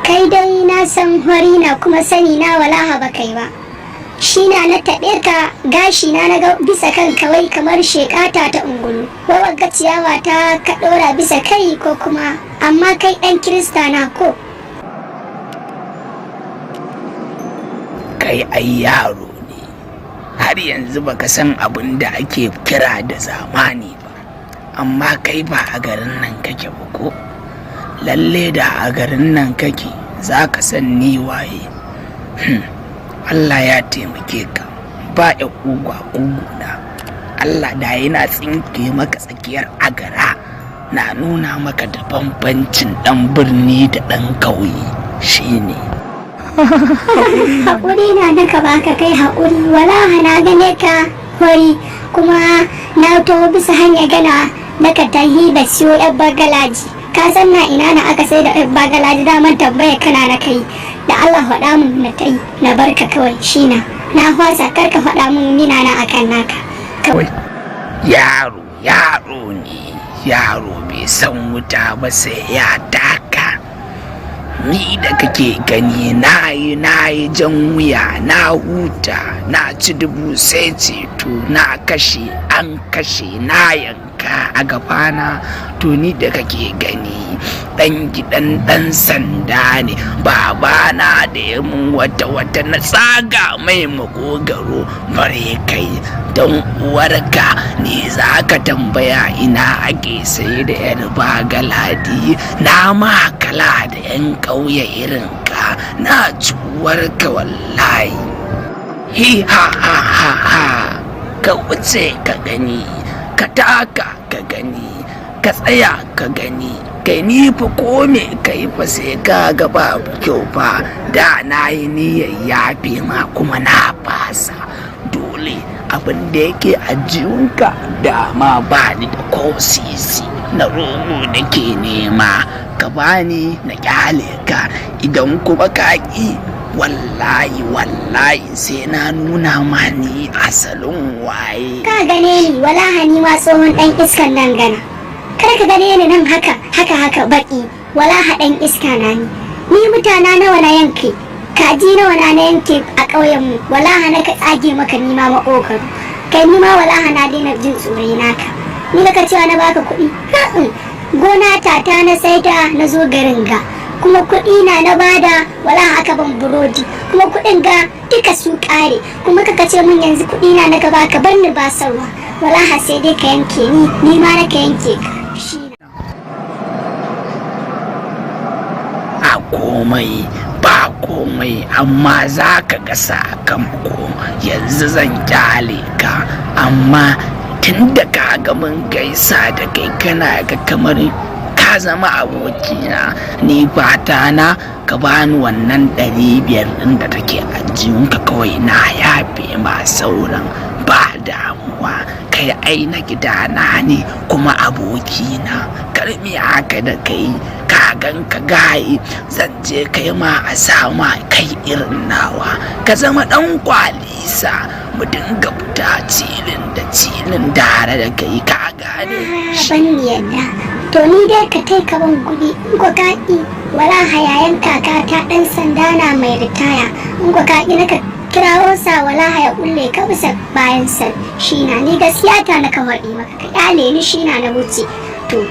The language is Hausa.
kai dai na san hori na kuma sani na walaha ba kai ba. Shi na taɓe ka gashi na ga bisa kan kawai kamar shekata ta ungulu. Wagga ciyawa ta ka ɗora bisa kai ko kuma amma kai ɗan Kirista na ko? Kai ai yaro ne, har yanzu baka san abin da ake kira da zamani ba, amma kai ba a garin nan kake ba ko? Lalle da a garin nan kake za ka san ni waye. Allah ya taimake ka, ba ya kugwa kuguna. Allah da yana tsinke maka tsakiyar agara, na nuna maka da bambancin ɗan birni da ɗan ƙauye shine. Haƙuri na naka baka kai haƙuri, walaha na gane ka hori kuma na taho bisa hanya gana naka tahi da siyo yan bagalaji. Ka san na ina na aka sai da yan bagalaji, daman tambaya kana na kai da Allah faɗa mun na tai na barka kawai shi na fasa karka faɗa mun nina na akan naka kawai. Yaro ne, yaro bai san wuta ba sai ya taka. Ni da kake gani na yi jan wuya, na huta, na ci dubu sai ceto, na kashe an kashe, na yanka a gabana. To ni da kake gani ɗan gidan ɗan sanda ne, babana da ya mun wata na tsaga mai makogaro. Bare kai don uwarka ne za ka tambaya ina ake sai da yar bagaladi. Na makala da yan ƙauye irin ka, na ci uwarka wallahi. Hi ha ha ha ha, ka wuce ka gani, ka taka ka gani, ka tsaya ka gani. Kai ni fa ko me kai fa sai ka ga babu kyau fa. Da na yi niyyar yafe ma kuma na fasa. Dole abin da yake a jiyunka dama ba ni da ko sisi, na rogo nake nema ka bani na kyale ka. Idan kuma ka ƙi, wallahi sai na nuna ma ni asalin waye. Ka gane ni walaha ni ma tsohon ɗan iskan nan gana. Kar ka gane ni nan haka baki, walaha ɗan iska na ni mutana nawa na yanke, kaji nawa na yanke a ƙauyenmu, walaha na ka tsage maka nima maƙogaro. Kai nima walaha na daina jin tsoron naka. Ni ka cewa na baka kuɗi, gona ta na saida na zo garin ga, kuma kuɗi na bada, walaha aka ban burodi, kuma kuɗin ga duka su ƙare, kuma ka ce min yanzu kuɗi na ka baka bar ni ba sarwa, walaha sai dai ka yanke ni ma na ka yanke ka. Ba komai amma za ka ga sakamako. Yanzu zan kyale ka, amma tun da ka ga mun gaisa da kai kana ga kamar ka zama abokina, ni fata na ka bani wannan 500 ɗin da take ajiyunka kawai, na yafe ma sauran ba damuwa. Kai ai na gidana ne kuma abokina, karmi haka da kai. Ka gan ka gaye, zan je kai ma a sama kai irin nawa, ka zama ɗan kwalisa, mu dinga fita cilin tare da kai, ka gane. Ban yadda, to ni dai ka kai ka ban kuɗi, in ko kaki wala hayayen kaka ta ɗan sanda na mai ritaya, in ko kaki na ka kirawo sa wala haya kulle ka bisa bayan sa, shi na ni gaskiya ta na ka faɗi maka, ka ƙyale ni shi na wuce to.